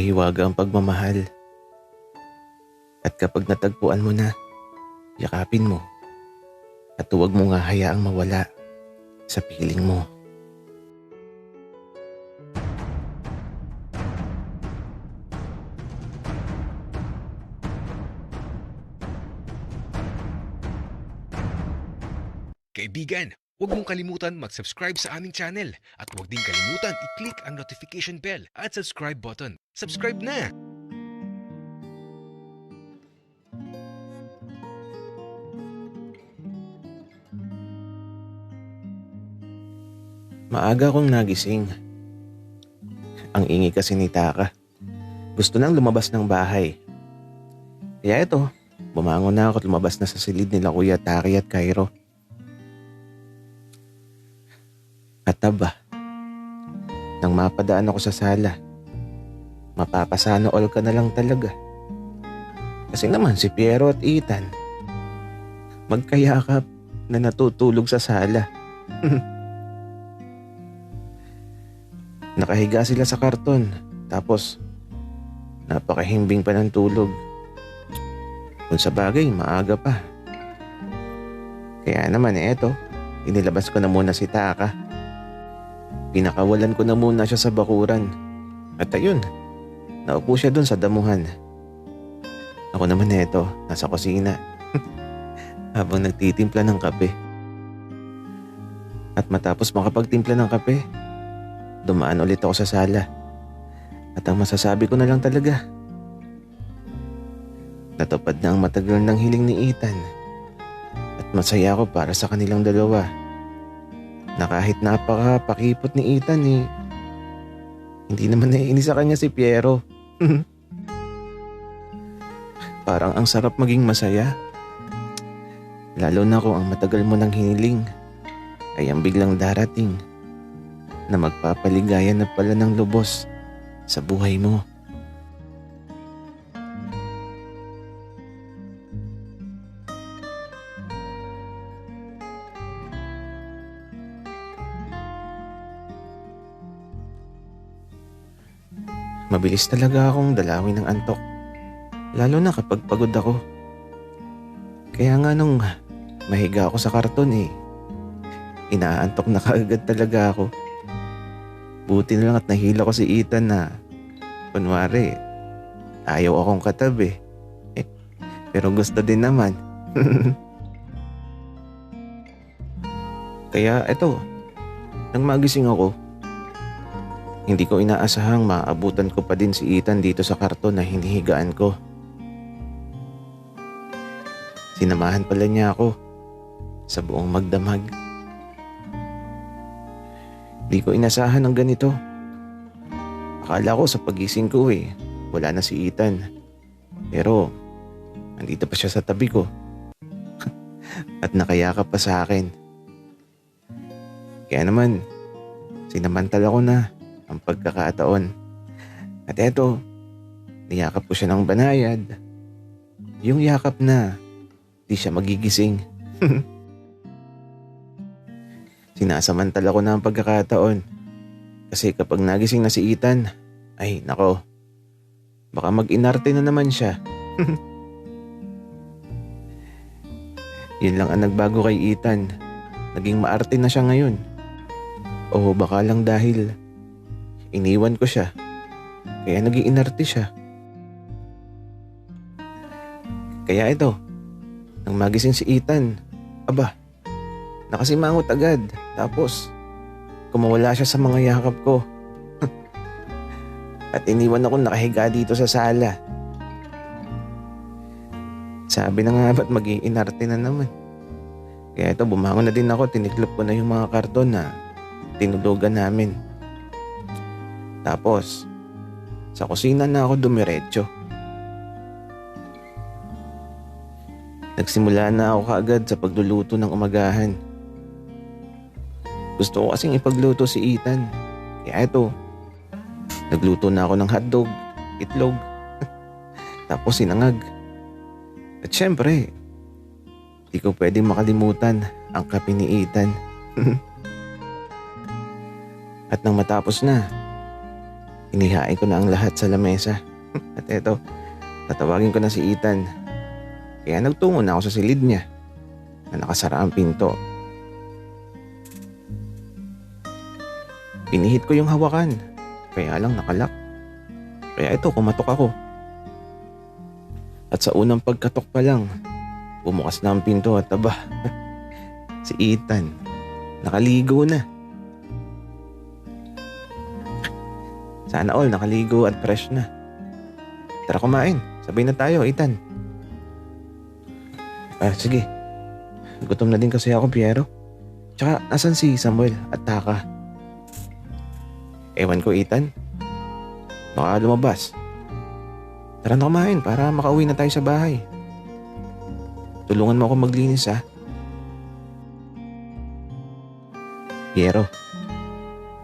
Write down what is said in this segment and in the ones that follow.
mahiwaga ang pagmamahal. At kapag natagpuan mo na, yakapin mo at huwag mo nga hayaang mawala sa piling mo. Kaibigan, huwag mong kalimutan mag-subscribe sa aming channel at huwag din kalimutan i-click ang notification bell at subscribe button. Subscribe na! Maaga akong nagising. Ang ingay kasi ni Taka. Gusto nang lumabas ng bahay. Kaya ito, bumangon na ako at lumabas na sa silid nila Kuya Taki at Cairo. At taba, nang mapadaan ako sa sala, mapapasana all ka na lang talaga. Kasi naman si Piero at Ethan, magkayakap na natutulog sa sala. Nakahiga sila sa karton, tapos napakahimbing pa ng tulog. Kung sa bagay, maaga pa. Kaya naman eto, inilabas ko na muna si Taka. Pinakawalan ko na muna siya sa bakuran. At ayun, naupo siya dun sa damuhan. Ako naman eto, nasa kusina. Habang nagtitimpla ng kape. At matapos makapagtimpla ng kape, dumaan ulit ako sa sala. At ang masasabi ko na lang talaga, natupad na ang matagal ng hiling ni Ethan. At masaya ako para sa kanilang dalawa. Na kahit napakapakipot ni Ethan hindi naman naiinis sa kanya si Piero. Parang ang sarap maging masaya. Lalo na kung ang matagal mo nang hiniling ay ang biglang darating na magpapaligaya na pala ng lubos sa buhay mo. Mabilis talaga akong dalawin ng antok, lalo na kapag pagod ako. Kaya nga nung mahiga ako sa karton inaantok na kaagad talaga ako. Buti na lang at nahila ko si Ethan na kunwari ayaw akong katabi. Pero gusto din naman. Kaya eto, nang magising ako, hindi ko inaasahang maabutan ko pa din si Ethan dito sa karton na hinihigaan ko. Sinamahan pala niya ako sa buong magdamag. Di ko inasahan ng ganito. Akala ko sa pagising ko wala na si Ethan. Pero andito pa siya sa tabi ko. At nakayakap pa sa akin. Kaya naman, sinamantala ko na ang pagkakataon. At eto, niyakap ko siya ng banayad. Yung yakap na di siya magigising. Sinasamantala ko na ang pagkakataon. Kasi kapag nagising na si Ethan, ay nako, baka mag-inarte na naman siya. Yun lang ang nagbago kay Ethan. Naging maarte na siya ngayon. O baka lang dahil iniwan ko siya, kaya naging inarte siya. Kaya ito, nang magising si Ethan, aba, nakasimangot agad. Tapos, kumawala siya sa mga yakap ko. At iniwan ako nakahiga dito sa sala. Sabi na nga ba't mag-iinarte na naman. Kaya ito, bumangon na din ako, tiniklop ko na yung mga karton na tinulugan namin. Tapos, sa kusina na ako dumiretso. Nagsimula na ako kaagad sa pagluluto ng umagahan. Gusto ko kasing ipagluto si Ethan. Kaya ito, nagluto na ako ng hotdog, itlog, tapos sinangag. At syempre, di ko pwedeng makalimutan ang kape ni Ethan. At nang matapos na, Inihain ko na ang lahat sa lamesa. At eto, tatawagin ko na si Ethan. Kaya nagtungo na ako sa silid niya na nakasara ang pinto. Pinihit ko yung hawakan, kaya lang nakalak. Kaya ito, kumatok ako. At sa unang pagkatok pa lang, bumukas na ang pinto at aba, si Ethan, nakaligo na. Sana all nakaligo at fresh na. Tara kumain, sabay na tayo, Ethan. Sige, gutom na din kasi ako, Piero. Tsaka, nasan si Samuel at Taka? Ewan ko, Ethan. Baka lumabas. Tara na kumain para makauwi na tayo sa bahay. Tulungan mo ako maglinis, ha? Piero,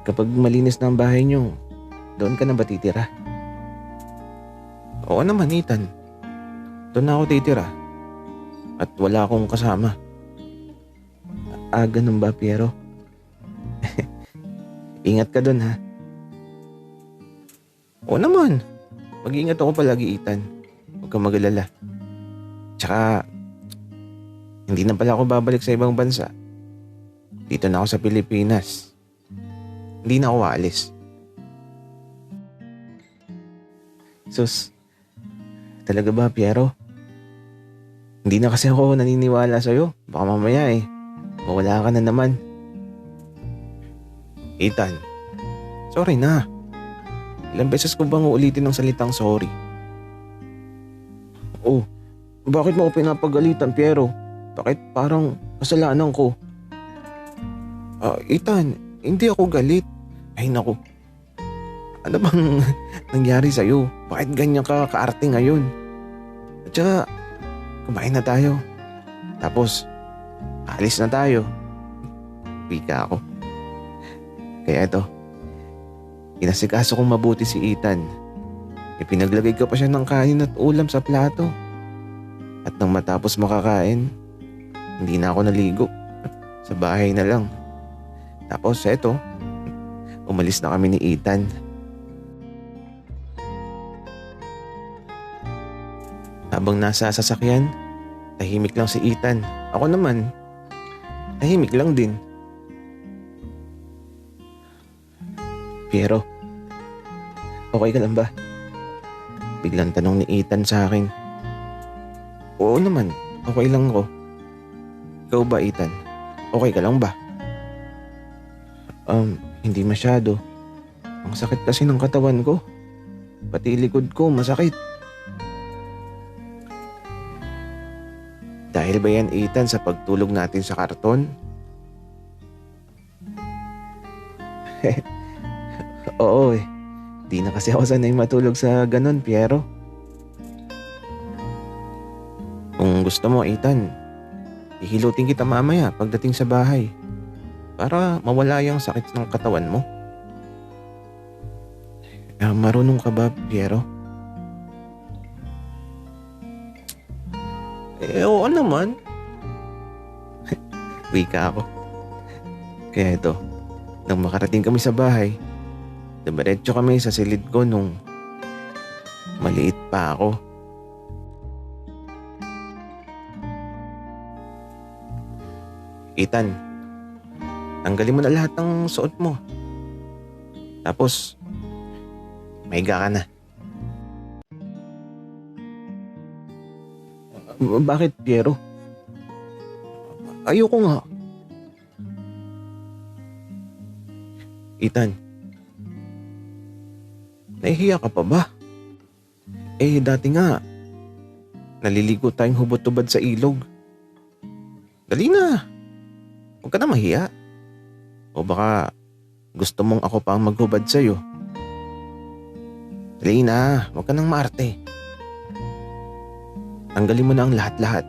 kapag malinis na ang bahay niyo, doon ka na ba titira? Oo naman, Ethan. Doon na ako titira. At wala akong kasama. Ganun ba, Piero? Ingat ka doon, ha? Oo naman. Mag-iingat ako palagi, Ethan. Huwag kang mag-alala. Tsaka, hindi na pala ako babalik sa ibang bansa. Dito na ako sa Pilipinas. Hindi na ako aalis. Sus, talaga ba, Piero? Hindi na kasi ako naniniwala sa'yo. Baka mamaya mawala ka na naman. Ethan, sorry na. Ilang beses ko bang uulitin ang salitang sorry? Oh, bakit mo ako pinapagalitan, Piero? Bakit parang kasalanan ko? Ethan, hindi ako galit. Ay naku, ano bang nangyari sa'yo? Bakit ganyan ka kaarte ngayon? At saka, kumain na tayo. Tapos, alis na tayo. Pika ako. Kaya ito, inasikaso kong mabuti si Ethan. Ipinaglagay ko pa siya ng kanin at ulam sa plato. At nang matapos makakain, hindi na ako naligo. Sa bahay na lang. Tapos eto, umalis na kami ni Ethan. Habang nasa sasakyan, tahimik lang si Ethan. Ako naman, tahimik lang din. Piero, okay ka lang ba? Biglang tanong ni Ethan sa akin. Oo naman, okay lang ako. Ikaw ba, Ethan? Okay ka lang ba? Hindi masyado. Ang sakit kasi ng katawan ko. Pati likod ko masakit. Dahil ba yan, Ethan, sa pagtulog natin sa karton? Oo Di na kasi ako sanay matulog sa ganun, Piero. Kung gusto mo, Ethan, ihilutin kita mamaya pagdating sa bahay para mawala yung sakit ng katawan mo. Marunong ka ba, Piero? Oo naman. Wika ako. Kaya ito, nang makarating kami sa bahay, dumiretso kami sa silid ko nung maliit pa ako. Ethan, tanggalin mo na lahat ng suot mo. Tapos, mahiga ka na. Bakit, Piero? Ayoko nga. Ethan, nahihiya ka pa ba? Dati nga, naliligo tayong hubot-tubad sa ilog. Dali na. Huwag ka na mahiya. O baka gusto mong ako pang maghubad sa'yo. Dali na, huwag ka nang maarte. Tanggalin mo na ang lahat-lahat.